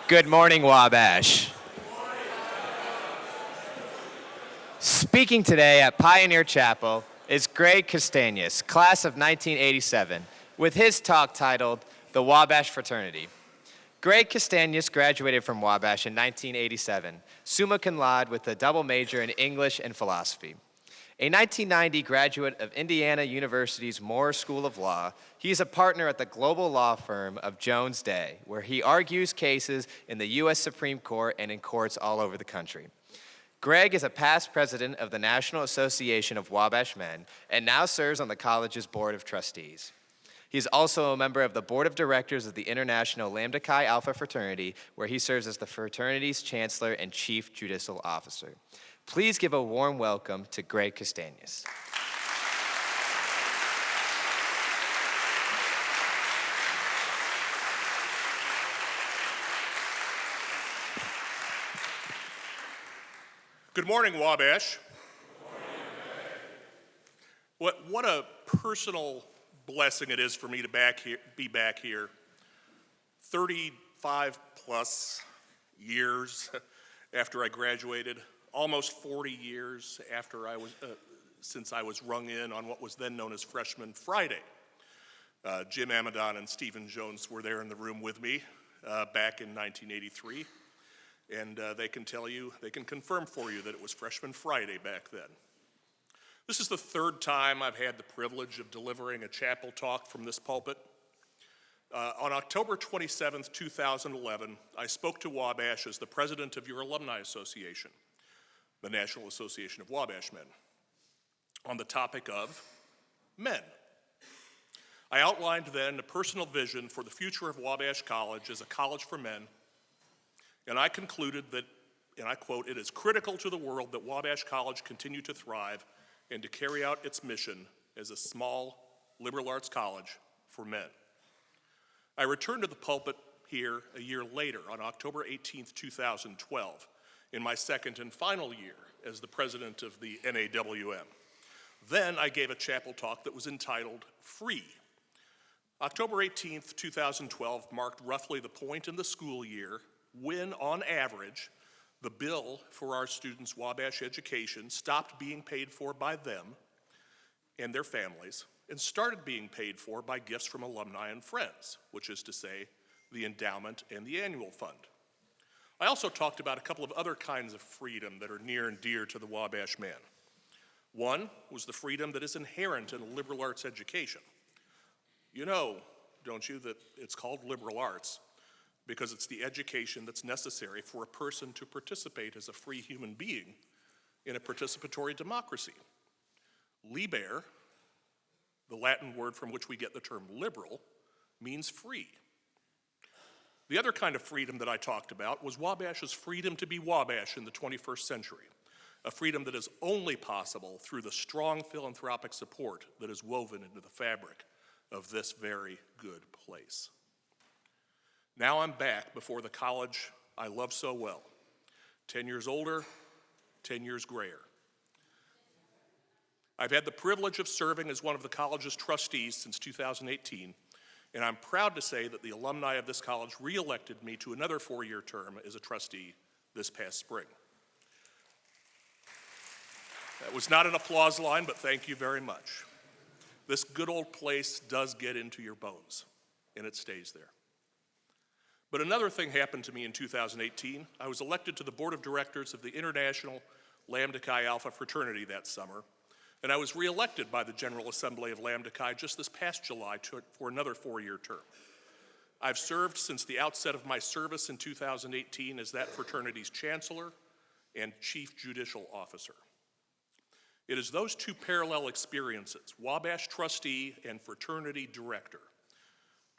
Good morning, Wabash. Speaking today at Pioneer Chapel is Greg Castanias, class of 1987, with his talk titled The Wabash Fraternity. Greg Castanias graduated from Wabash in 1987, summa cum laude with a double major in English and philosophy. A 1990 graduate of Indiana University's Moore School of Law, he is a partner at the global law firm of Jones Day, where he argues cases in the U.S. Supreme Court and in courts all over the country. Greg is a past president of the National Association of Wabash Men and now serves on the college's board of trustees. He is also a member of the board of directors of the International Lambda Chi Alpha Fraternity, where he serves as the fraternity's chancellor and chief judicial officer. Please give a warm welcome to Greg Castanias. Good morning, Wabash. What a personal blessing it is for me to be back here. 35 plus years after I graduated, almost 40 years after since I was rung in on what was then known as Freshman Friday. Jim Amadon and Stephen Jones were there in the room with me back in 1983. And they can confirm for you that it was Freshman Friday back then. This is the third time I've had the privilege of delivering a chapel talk from this pulpit. On October 27th, 2011, I spoke to Wabash as the president of your Alumni Association, the National Association of Wabash Men, on the topic of men. I outlined then a personal vision for the future of Wabash College as a college for men. And I concluded that, and I quote, "It is critical to the world that Wabash College continue to thrive and to carry out its mission as a small liberal arts college for men." I returned to the pulpit here a year later on October 18th, 2012, in my second and final year as the president of the NAWM. Then I gave a chapel talk that was entitled Free. October 18th, 2012 marked roughly the point in the school year when, on average, the bill for our students' Wabash education stopped being paid for by them and their families and started being paid for by gifts from alumni and friends, which is to say, the endowment and the annual fund. I also talked about a couple of other kinds of freedom that are near and dear to the Wabash man. One was the freedom that is inherent in a liberal arts education. You know, don't you, that it's called liberal arts because it's the education that's necessary for a person to participate as a free human being in a participatory democracy. Liber, the Latin word from which we get the term liberal, means free. The other kind of freedom that I talked about was Wabash's freedom to be Wabash in the 21st century, a freedom that is only possible through the strong philanthropic support that is woven into the fabric of this very good place. Now I'm back before the college I love so well. 10 years older, 10 years grayer. I've had the privilege of serving as one of the college's trustees since 2018, and I'm proud to say that the alumni of this college re-elected me to another 4-year term as a trustee this past spring. That was not an applause line, but thank you very much. This good old place does get into your bones, and it stays there. But another thing happened to me in 2018. I was elected to the board of directors of the International Lambda Chi Alpha Fraternity that summer, and I was reelected by the General Assembly of Lambda Chi just this past July for another 4-year term. I've served since the outset of my service in 2018 as that fraternity's chancellor and chief judicial officer. It is those two parallel experiences, Wabash trustee and fraternity director,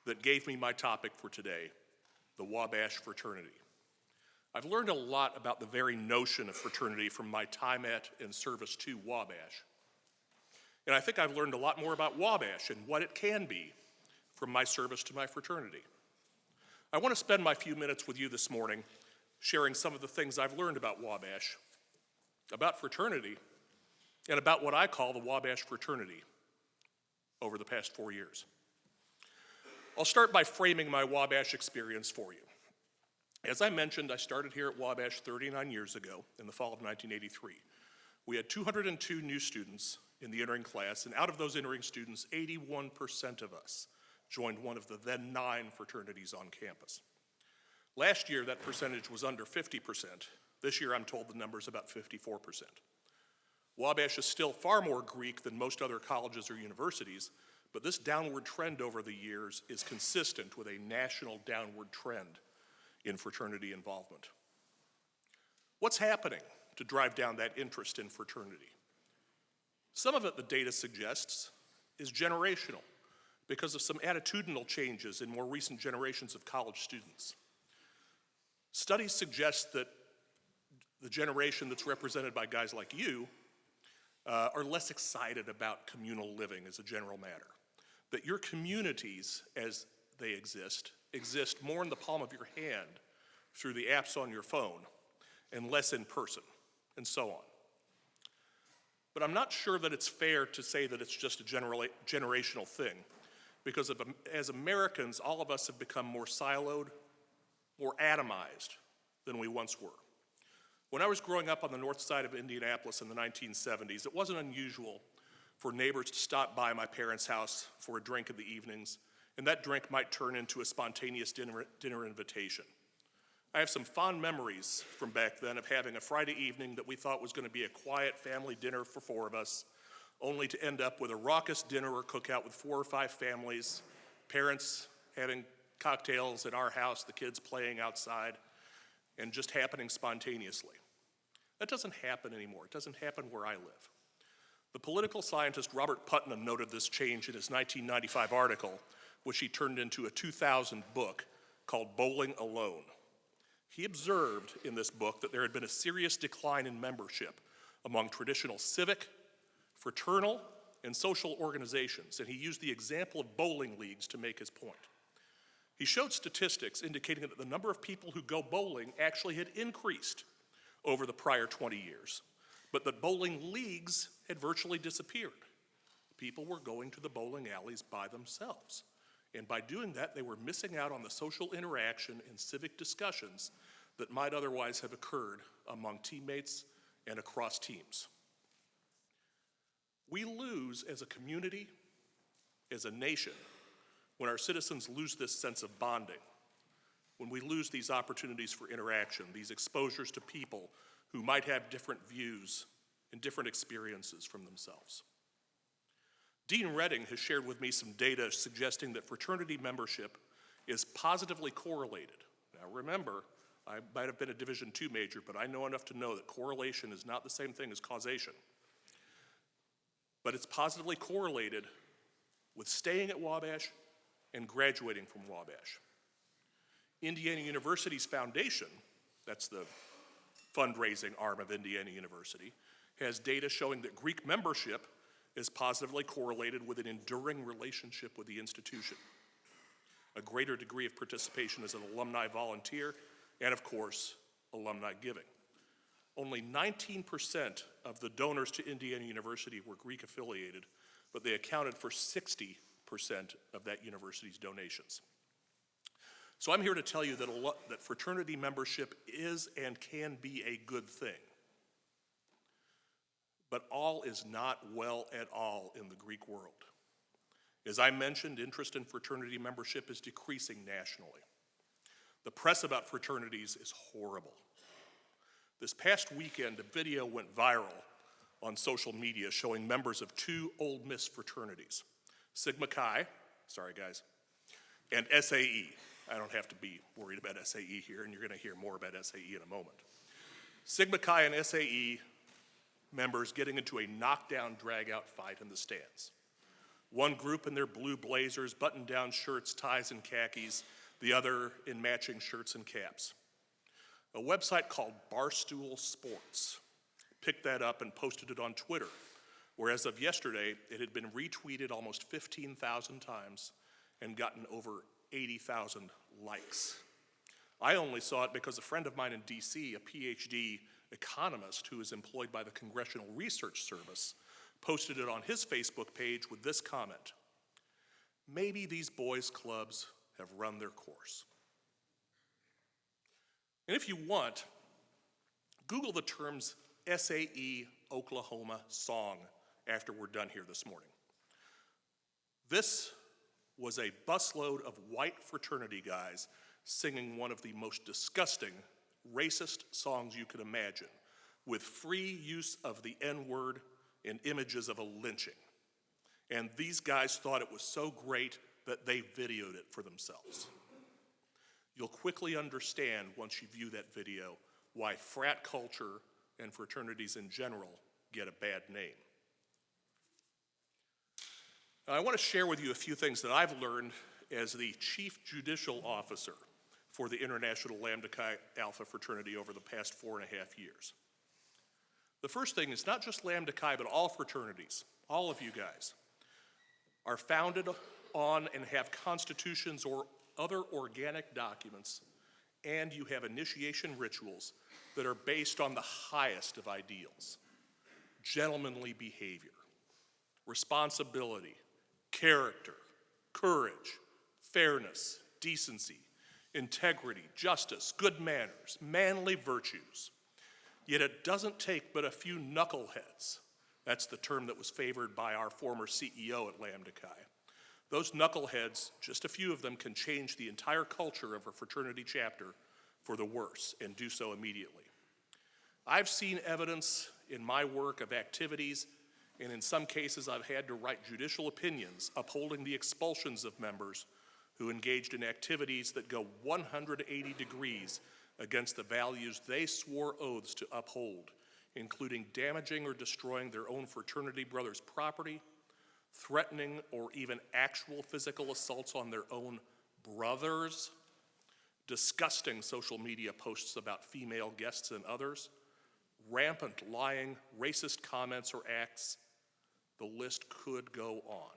that gave me my topic for today, the Wabash Fraternity. I've learned a lot about the very notion of fraternity from my time at and service to Wabash. And I think I've learned a lot more about Wabash and what it can be from my service to my fraternity. I want to spend my few minutes with you this morning sharing some of the things I've learned about Wabash, about fraternity, and about what I call the Wabash Fraternity over the past 4 years. I'll start by framing my Wabash experience for you. As I mentioned, I started here at Wabash 39 years ago in the fall of 1983. We had 202 new students in the entering class, and out of those entering students, 81% of us joined one of the then 9 fraternities on campus. Last year, that percentage was under 50%. This year, I'm told the number's about 54%. Wabash is still far more Greek than most other colleges or universities, but this downward trend over the years is consistent with a national downward trend in fraternity involvement. What's happening to drive down that interest in fraternity? Some of it, the data suggests, is generational because of some attitudinal changes in more recent generations of college students. Studies suggest that the generation that's represented by guys like you are less excited about communal living as a general matter. That your communities, as they exist more in the palm of your hand through the apps on your phone and less in person, and so on. But I'm not sure that it's fair to say that it's just a generational thing, because as Americans, all of us have become more siloed, more atomized than we once were. When I was growing up on the north side of Indianapolis in the 1970s, it wasn't unusual for neighbors to stop by my parents' house for a drink in the evenings, and that drink might turn into a spontaneous dinner invitation. I have some fond memories from back then of having a Friday evening that we thought was going to be a quiet family dinner for 4 of us, only to end up with a raucous dinner or cookout with 4 or 5 families, parents having cocktails at our house, the kids playing outside, and just happening spontaneously. That doesn't happen anymore. It doesn't happen where I live. The political scientist Robert Putnam noted this change in his 1995 article, which he turned into a 2000 book called Bowling Alone. He observed in this book that there had been a serious decline in membership among traditional civic, fraternal, and social organizations, and he used the example of bowling leagues to make his point. He showed statistics indicating that the number of people who go bowling actually had increased over the prior 20 years, but that bowling leagues had virtually disappeared. People were going to the bowling alleys by themselves, and by doing that, they were missing out on the social interaction and civic discussions that might otherwise have occurred among teammates and across teams. We lose as a community, as a nation, when our citizens lose this sense of bonding, when we lose these opportunities for interaction, these exposures to people who might have different views and different experiences from themselves. Dean Redding has shared with me some data suggesting that fraternity membership is positively correlated. Now remember, I might have been a Division II major, but I know enough to know that correlation is not the same thing as causation. But it's positively correlated with staying at Wabash and graduating from Wabash. Indiana University's foundation, that's the fundraising arm of Indiana University, has data showing that Greek membership is positively correlated with an enduring relationship with the institution, a greater degree of participation as an alumni volunteer, and of course, alumni giving. Only 19% of the donors to Indiana University were Greek affiliated, but they accounted for 60% of that university's donations. So I'm here to tell you that fraternity membership is and can be a good thing. But all is not well at all in the Greek world. As I mentioned, interest in fraternity membership is decreasing nationally. The press about fraternities is horrible. This past weekend, a video went viral on social media showing members of 2 Ole Miss fraternities, Sigma Chi, sorry guys, and SAE. I don't have to be worried about SAE here, and you're going to hear more about SAE in a moment. Sigma Chi and SAE members getting into a knockdown, drag-out fight in the stands. One group in their blue blazers, button-down shirts, ties, and khakis, the other in matching shirts and caps. A website called Barstool Sports picked that up and posted it on Twitter, where as of yesterday, it had been retweeted almost 15,000 times and gotten over 80,000 likes. I only saw it because a friend of mine in DC, a PhD economist who is employed by the Congressional Research Service, posted it on his Facebook page with this comment: "Maybe these boys' clubs have run their course." And if you want, Google the terms SAE Oklahoma song after we're done here this morning. This was a busload of white fraternity guys singing one of the most disgusting, racist songs you could imagine, with free use of the N-word and images of a lynching. And these guys thought it was so great that they videoed it for themselves. You'll quickly understand once you view that video why frat culture and fraternities in general get a bad name. Now, I want to share with you a few things that I've learned as the Chief Judicial Officer for the International Lambda Chi Alpha Fraternity over the past 4.5 years. The first thing is not just Lambda Chi, but all fraternities, all of you guys, are founded on and have constitutions or other organic documents, and you have initiation rituals that are based on the highest of ideals: gentlemanly behavior, responsibility, character, courage, fairness, decency, integrity, justice, good manners, manly virtues. Yet it doesn't take but a few knuckleheads. That's the term that was favored by our former CEO at Lambda Chi. Those knuckleheads, just a few of them, can change the entire culture of a fraternity chapter for the worse, and do so immediately. I've seen evidence in my work of activities, and in some cases I've had to write judicial opinions upholding the expulsions of members who engaged in activities that go 180 degrees against the values they swore oaths to uphold, including damaging or destroying their own fraternity brothers' property, threatening or even actual physical assaults on their own brothers, disgusting social media posts about female guests and others, rampant lying, racist comments or acts. The list could go on.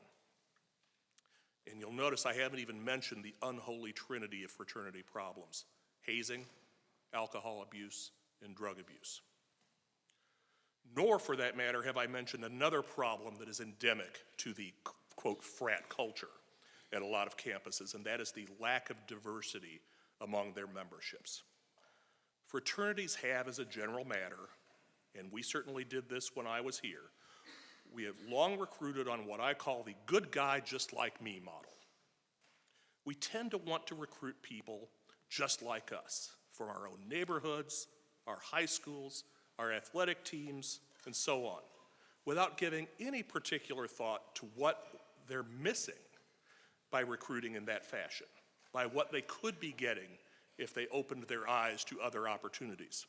And you'll notice I haven't even mentioned the unholy trinity of fraternity problems: hazing, alcohol abuse, and drug abuse. Nor, for that matter, have I mentioned another problem that is endemic to the, quote, frat culture at a lot of campuses, and that is the lack of diversity among their memberships. Fraternities have, as a general matter, and we certainly did this when I was here, we have long recruited on what I call the good guy just like me model. We tend to want to recruit people just like us from our own neighborhoods, our high schools, our athletic teams, and so on, without giving any particular thought to what they're missing by recruiting in that fashion, by what they could be getting if they opened their eyes to other opportunities.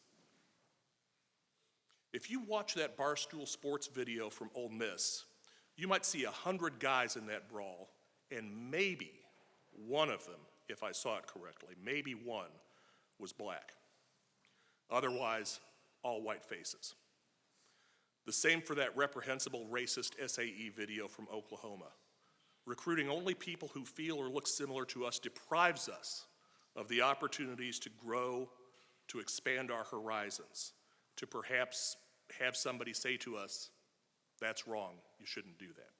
If you watch that Barstool Sports video from Ole Miss, you might see 100 guys in that brawl, and maybe one of them, if I saw it correctly, maybe one was black. Otherwise, all white faces. The same for that reprehensible racist SAE video from Oklahoma. Recruiting only people who feel or look similar to us deprives us of the opportunities to grow, to expand our horizons, to perhaps have somebody say to us, "That's wrong, you shouldn't do that."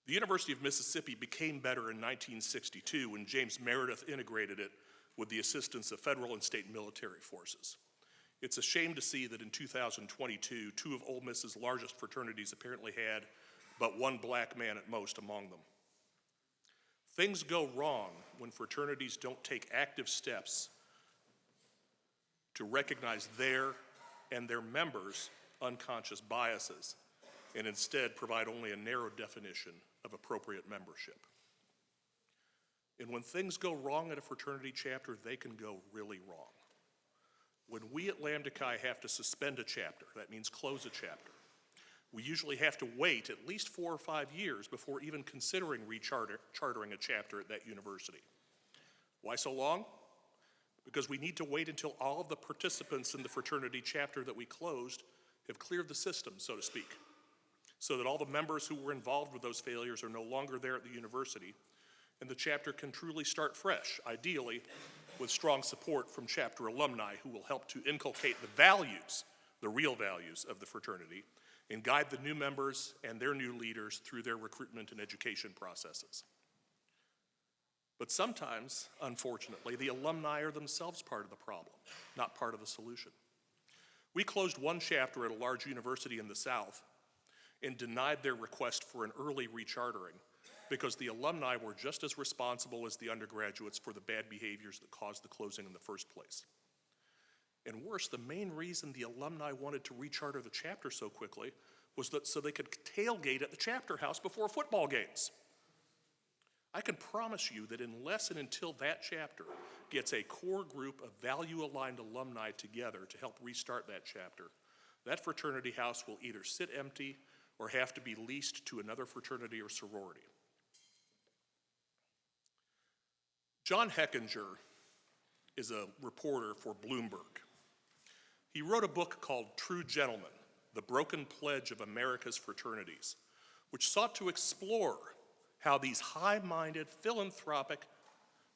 The University of Mississippi became better in 1962 when James Meredith integrated it with the assistance of federal and state military forces. It's a shame to see that in 2022, two of Ole Miss's largest fraternities apparently had but one black man at most among them. Things go wrong when fraternities don't take active steps to recognize their and their members' unconscious biases, and instead provide only a narrow definition of appropriate membership. And when things go wrong at a fraternity chapter, they can go really wrong. When we at Lambda Chi have to suspend a chapter, that means close a chapter, we usually have to wait at least 4 or 5 years before even considering chartering a chapter at that university. Why so long? Because we need to wait until all of the participants in the fraternity chapter that we closed have cleared the system, so to speak, so that all the members who were involved with those failures are no longer there at the university, and the chapter can truly start fresh, ideally with strong support from chapter alumni who will help to inculcate the values, the real values of the fraternity, and guide the new members and their new leaders through their recruitment and education processes. But sometimes, unfortunately, the alumni are themselves part of the problem, not part of the solution. We closed one chapter at a large university in the South and denied their request for an early rechartering because the alumni were just as responsible as the undergraduates for the bad behaviors that caused the closing in the first place. And worse, the main reason the alumni wanted to recharter the chapter so quickly was that so they could tailgate at the chapter house before football games. I can promise you that unless and until that chapter gets a core group of value-aligned alumni together to help restart that chapter, that fraternity house will either sit empty or have to be leased to another fraternity or sorority. John Heckinger is a reporter for Bloomberg. He wrote a book called True Gentlemen, The Broken Pledge of America's Fraternities, which sought to explore how these high-minded, philanthropic,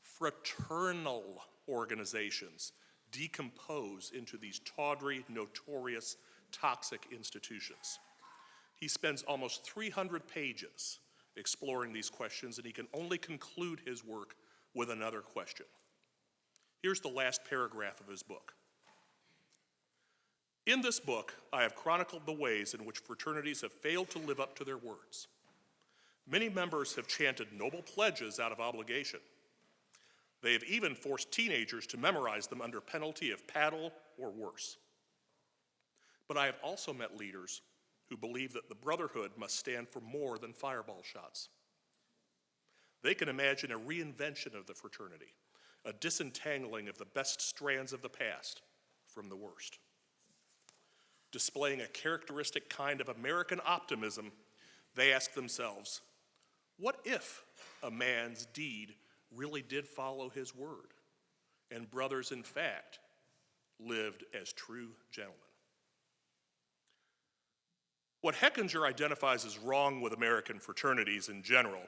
fraternal organizations decompose into these tawdry, notorious, toxic institutions. He spends almost 300 pages exploring these questions, and he can only conclude his work with another question. Here's the last paragraph of his book. In this book, I have chronicled the ways in which fraternities have failed to live up to their words. Many members have chanted noble pledges out of obligation. They have even forced teenagers to memorize them under penalty of paddle or worse. But I have also met leaders who believe that the brotherhood must stand for more than fireball shots. They can imagine a reinvention of the fraternity, a disentangling of the best strands of the past from the worst. Displaying a characteristic kind of American optimism, they ask themselves, what if a man's deed really did follow his word, and brothers, in fact, lived as true gentlemen? What Heckinger identifies as wrong with American fraternities in general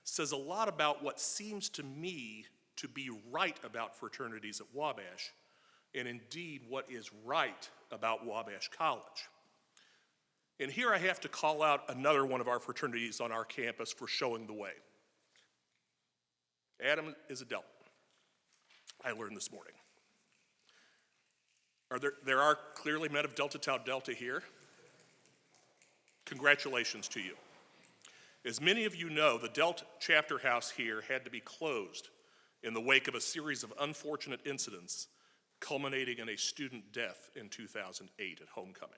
says a lot about what seems to me to be right about fraternities at Wabash, and indeed what is right about Wabash College. And here I have to call out another one of our fraternities on our campus for showing the way. Adam is a Delta. I learned this morning. There are clearly men of Delta Tau Delta here. Congratulations to you. As many of you know, the Delta chapter house here had to be closed in the wake of a series of unfortunate incidents culminating in a student death in 2008 at homecoming.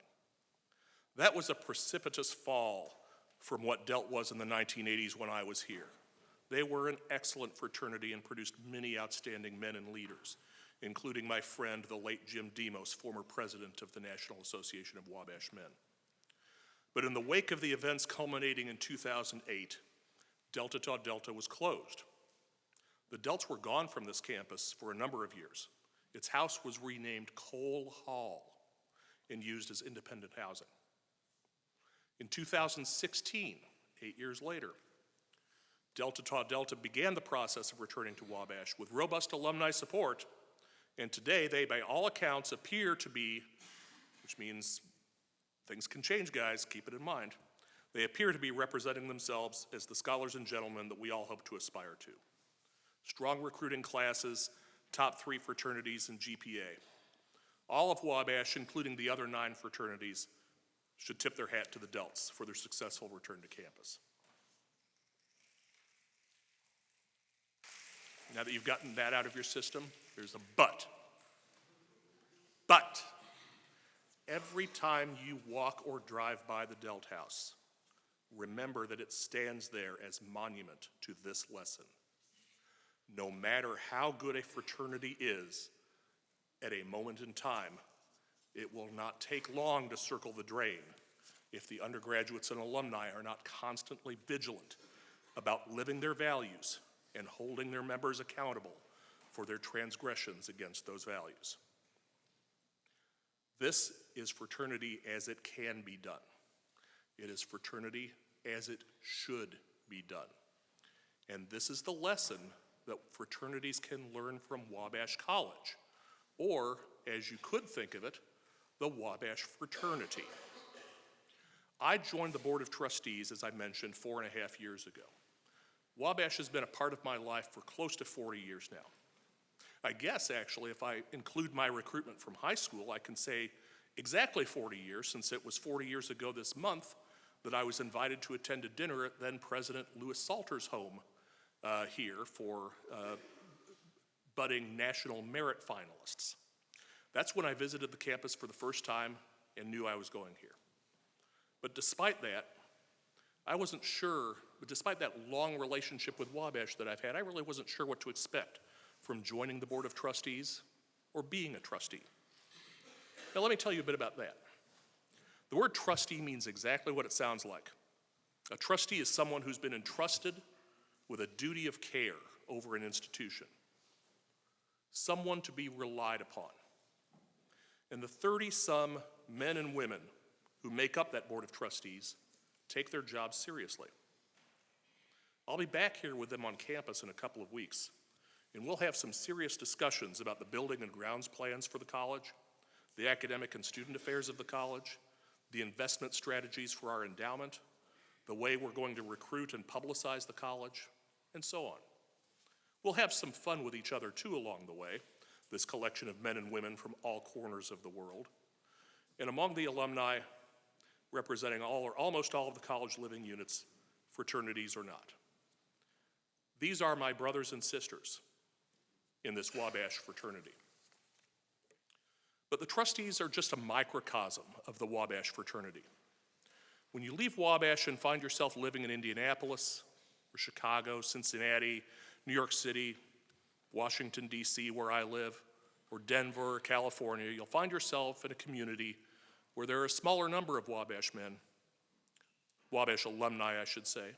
That was a precipitous fall from what Delt was in the 1980s when I was here. They were an excellent fraternity and produced many outstanding men and leaders, including my friend, the late Jim Demos, former president of the National Association of Wabash Men. But in the wake of the events culminating in 2008, Delta Tau Delta was closed. The Delts were gone from this campus for a number of years. Its house was renamed Cole Hall and used as independent housing. In 2016, 8 years later, Delta Tau Delta began the process of returning to Wabash with robust alumni support, and today they, by all accounts, appear to be, which means things can change, guys, keep it in mind, they appear to be representing themselves as the scholars and gentlemen that we all hope to aspire to. Strong recruiting classes, top 3 fraternities, and GPA. All of Wabash, including the other 9 fraternities, should tip their hat to the Delts for their successful return to campus. Now that you've gotten that out of your system, there's a but. But every time you walk or drive by the Delt House, remember that it stands there as monument to this lesson. No matter how good a fraternity is, at a moment in time, it will not take long to circle the drain if the undergraduates and alumni are not constantly vigilant about living their values and holding their members accountable for their transgressions against those values. This is fraternity as it can be done. It is fraternity as it should be done. And this is the lesson that fraternities can learn from Wabash College, or, as you could think of it, the Wabash Fraternity. I joined the Board of Trustees, as I mentioned, 4.5 years ago. Wabash has been a part of my life for close to 40 years now. I guess, actually, if I include my recruitment from high school, I can say exactly 40 years, since it was 40 years ago this month that I was invited to attend a dinner at then-President Louis Salter's home here for budding national merit finalists. That's when I visited the campus for the first time and knew I was going here. But despite that, despite that long relationship with Wabash that I've had, I really wasn't sure what to expect from joining the Board of Trustees or being a trustee. Now let me tell you a bit about that. The word trustee means exactly what it sounds like. A trustee is someone who's been entrusted with a duty of care over an institution, someone to be relied upon. And the 30-some men and women who make up that Board of Trustees take their job seriously. I'll be back here with them on campus in a couple of weeks, and we'll have some serious discussions about the building and grounds plans for the college, the academic and student affairs of the college, the investment strategies for our endowment, the way we're going to recruit and publicize the college, and so on. We'll have some fun with each other too along the way, this collection of men and women from all corners of the world. And among the alumni, representing all or almost all of the college living units, fraternities or not. These are my brothers and sisters in this Wabash fraternity. But the trustees are just a microcosm of the Wabash fraternity. When you leave Wabash and find yourself living in Indianapolis, or Chicago, Cincinnati, New York City, Washington, D.C., where I live, or Denver, California, you'll find yourself in a community where there are a smaller number of Wabash men, Wabash alumni, I should say,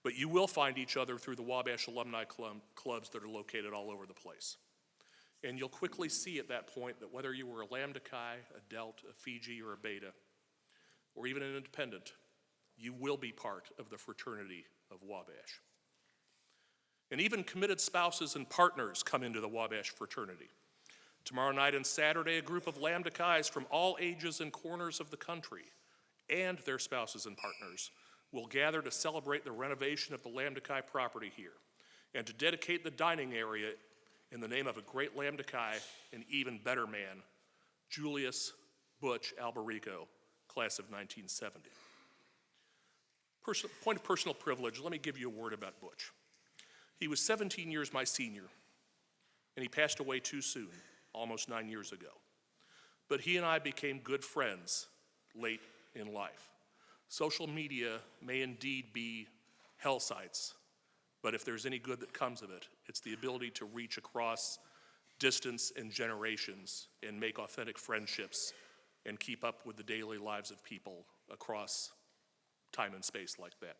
but you will find each other through the Wabash alumni clubs that are located all over the place. And you'll quickly see at that point that whether you were a Lambda Chi, a Delt, a Fiji, or a Beta, or even an independent, you will be part of the fraternity of Wabash. And even committed spouses and partners come into the Wabash fraternity. Tomorrow night and Saturday, a group of Lambda Chis from all ages and corners of the country and their spouses and partners will gather to celebrate the renovation of the Lambda Chi property here and to dedicate the dining area in the name of a great Lambda Chi, an even better man, Julius Butch Alberico, class of 1970. Point of personal privilege, let me give you a word about Butch. He was 17 years my senior, and he passed away too soon, almost 9 years ago. But he and I became good friends late in life. Social media may indeed be hell sites, but if there's any good that comes of it, it's the ability to reach across distance and generations and make authentic friendships and keep up with the daily lives of people across time and space like that.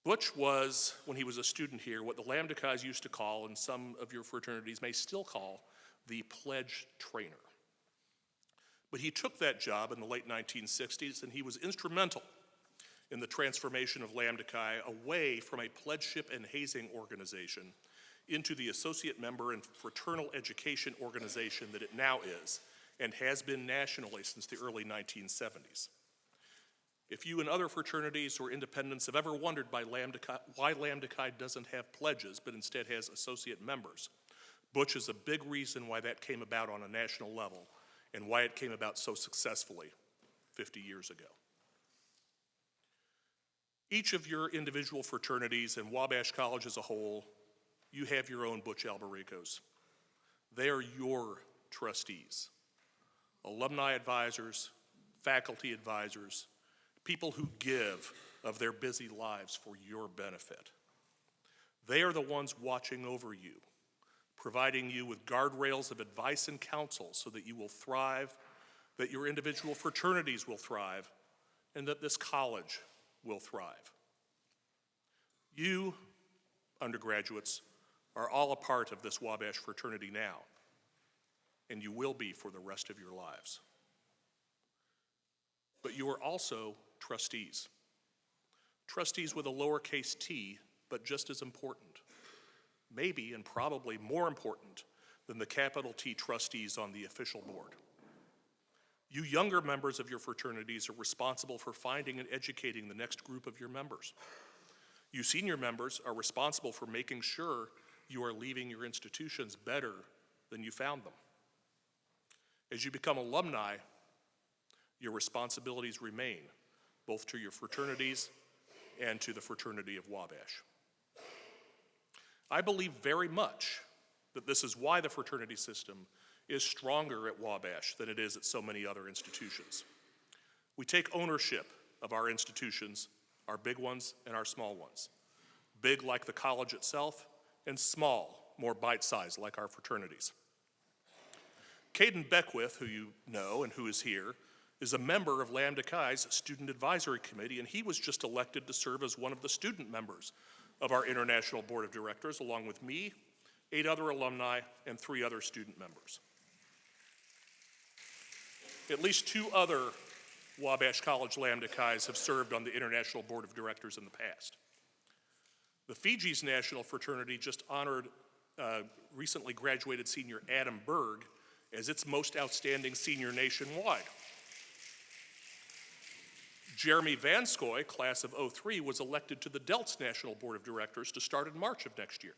Butch was, when he was a student here, what the Lambda Chis used to call, and some of your fraternities may still call, the pledge trainer. But he took that job in the late 1960s, and he was instrumental in the transformation of Lambda Chi away from a pledgeship and hazing organization into the associate member and fraternal education organization that it now is, and has been nationally since the early 1970s. If you and other fraternities or independents have ever wondered why Lambda Chi doesn't have pledges but instead has associate members, Butch is a big reason why that came about on a national level and why it came about so successfully 50 years ago. Each of your individual fraternities and Wabash College as a whole, you have your own Butch Albericos. They are your trustees, alumni advisors, faculty advisors, people who give of their busy lives for your benefit. They are the ones watching over you, providing you with guardrails of advice and counsel so that you will thrive, that your individual fraternities will thrive, and that this college will thrive. You, undergraduates, are all a part of this Wabash fraternity now, and you will be for the rest of your lives. But you are also trustees. Trustees with a lowercase t, but just as important. Maybe and probably more important than the capital T trustees on the official board. You younger members of your fraternities are responsible for finding and educating the next group of your members. You senior members are responsible for making sure you are leaving your institutions better than you found them. As you become alumni, your responsibilities remain, both to your fraternities and to the fraternity of Wabash. I believe very much that this is why the fraternity system is stronger at Wabash than it is at so many other institutions. We take ownership of our institutions, our big ones and our small ones. Big like the college itself, and small, more bite-sized like our fraternities. Caden Beckwith, who you know and who is here, is a member of Lambda Chi's Student Advisory Committee, and he was just elected to serve as one of the student members of our International Board of Directors, along with me, 8 other alumni, and 3 other student members. At least 2 other Wabash College Lambda Chi's have served on the International Board of Directors in the past. The Fiji's National Fraternity just honored recently graduated senior Adam Berg as its most outstanding senior nationwide. Jeremy Vanskoy, class of '03, was elected to the Delts National Board of Directors to start in March of next year.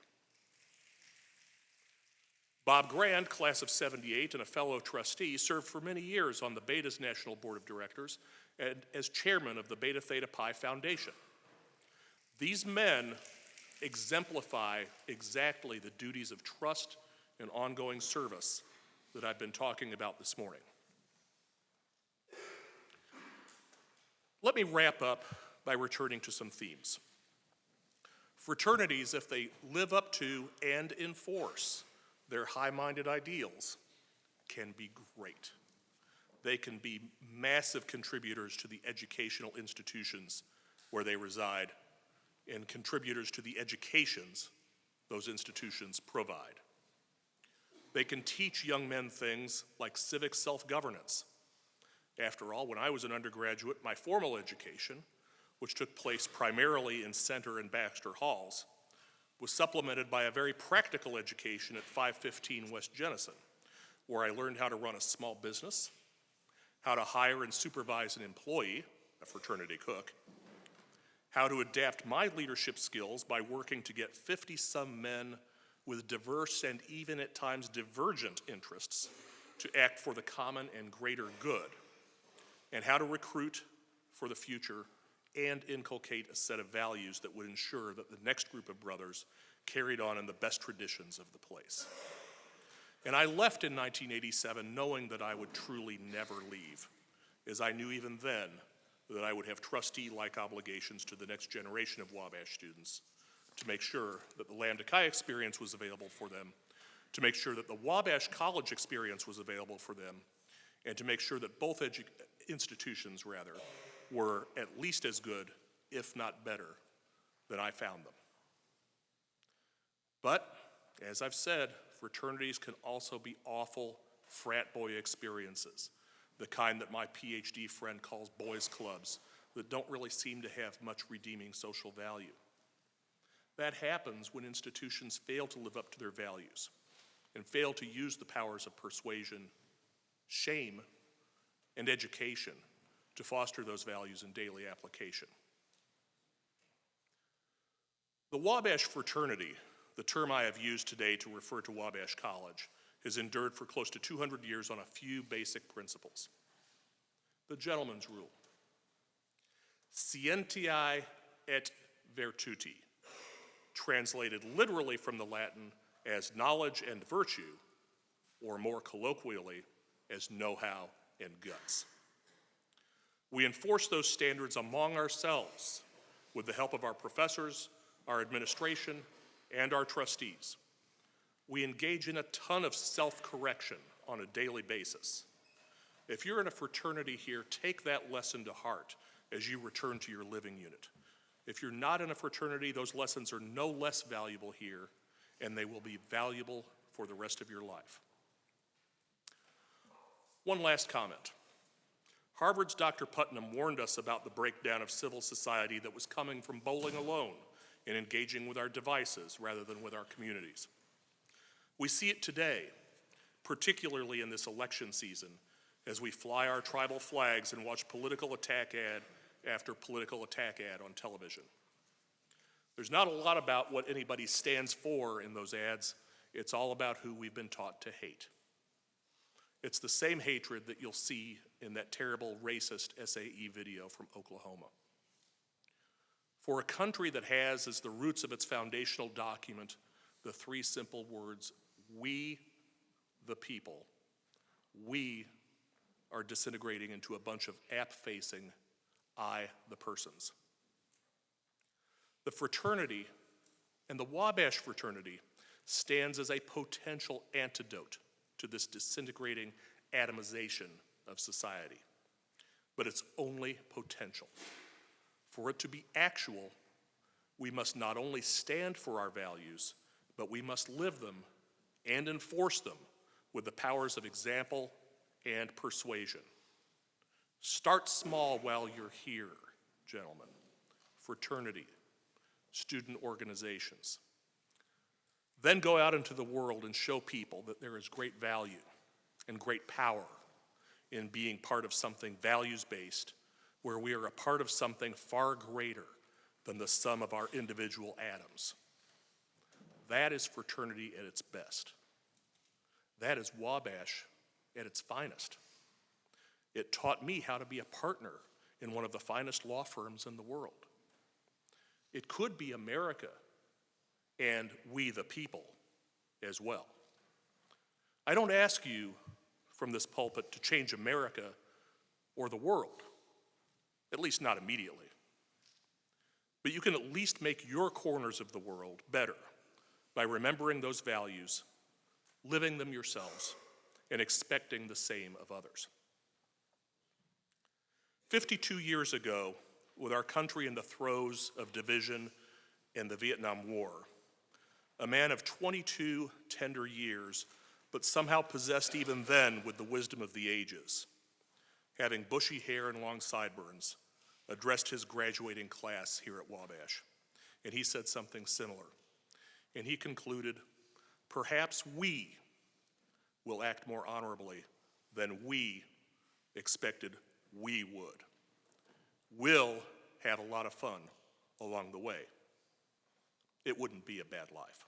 Bob Grand, class of '78 and a fellow trustee, served for many years on the Beta's National Board of Directors and as chairman of the Beta Theta Pi Foundation. These men exemplify exactly the duties of trust and ongoing service that I've been talking about this morning. Let me wrap up by returning to some themes. Fraternities, if they live up to and enforce their high-minded ideals, can be great. They can be massive contributors to the educational institutions where they reside and contributors to the educations those institutions provide. They can teach young men things like civic self-governance. After all, when I was an undergraduate, my formal education, which took place primarily in Center and Baxter Halls, was supplemented by a very practical education at 515 West Jennison, where I learned how to run a small business, how to hire and supervise an employee, a fraternity cook, how to adapt my leadership skills by working to get 50-some men with diverse and even at times divergent interests to act for the common and greater good, and how to recruit for the future and inculcate a set of values that would ensure that the next group of brothers carried on in the best traditions of the place. And I left in 1987 knowing that I would truly never leave, as I knew even then that I would have trustee-like obligations to the next generation of Wabash students to make sure that the Lambda Chi experience was available for them, to make sure that the Wabash College experience was available for them, and to make sure that both institutions were at least as good, if not better, than I found them. But, as I've said, fraternities can also be awful frat boy experiences, the kind that my PhD friend calls boys' clubs, that don't really seem to have much redeeming social value. That happens when institutions fail to live up to their values and fail to use the powers of persuasion, shame, and education to foster those values in daily application. The Wabash Fraternity, the term I have used today to refer to Wabash College, has endured for close to 200 years on a few basic principles. The gentleman's rule. Scientiae et virtuti, translated literally from the Latin as knowledge and virtue, or more colloquially, as know-how and guts. We enforce those standards among ourselves with the help of our professors, our administration, and our trustees. We engage in a ton of self-correction on a daily basis. If you're in a fraternity here, take that lesson to heart as you return to your living unit. If you're not in a fraternity, those lessons are no less valuable here, and they will be valuable for the rest of your life. One last comment. Harvard's Dr. Putnam warned us about the breakdown of civil society that was coming from bowling alone and engaging with our devices rather than with our communities. We see it today, particularly in this election season, as we fly our tribal flags and watch political attack ad after political attack ad on television. There's not a lot about what anybody stands for in those ads. It's all about who we've been taught to hate. It's the same hatred that you'll see in that terrible racist SAE video from Oklahoma. For a country that has as the roots of its foundational document the three simple words, we the people, we are disintegrating into a bunch of app-facing I the persons. The fraternity and the Wabash Fraternity stands as a potential antidote to this disintegrating atomization of society. But it's only potential. For it to be actual, we must not only stand for our values, but we must live them and enforce them with the powers of example and persuasion. Start small while you're here, gentlemen. Fraternity, student organizations. Then go out into the world and show people that there is great value and great power in being part of something values-based, where we are a part of something far greater than the sum of our individual atoms. That is fraternity at its best. That is Wabash at its finest. It taught me how to be a partner in one of the finest law firms in the world. It could be America and we the people as well. I don't ask you from this pulpit to change America or the world, at least not immediately. But you can at least make your corners of the world better by remembering those values, living them yourselves, and expecting the same of others. 52 years ago, with our country in the throes of division and the Vietnam War, a man of 22 tender years, but somehow possessed even then with the wisdom of the ages, having bushy hair and long sideburns, addressed his graduating class here at Wabash. And he said something similar. And he concluded, perhaps we will act more honorably than we expected we would. We'll have a lot of fun along the way. It wouldn't be a bad life.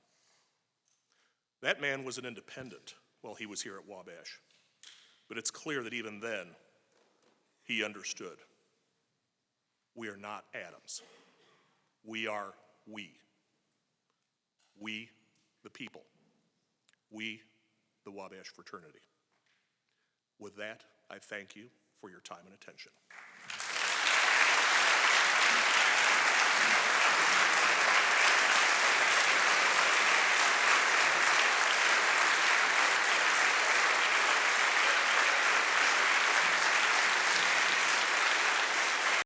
That man was an independent while he was here at Wabash, but it's clear that even then, he understood. We are not atoms. We are we. We, the people. We, the Wabash Fraternity. With that, I thank you for your time and attention.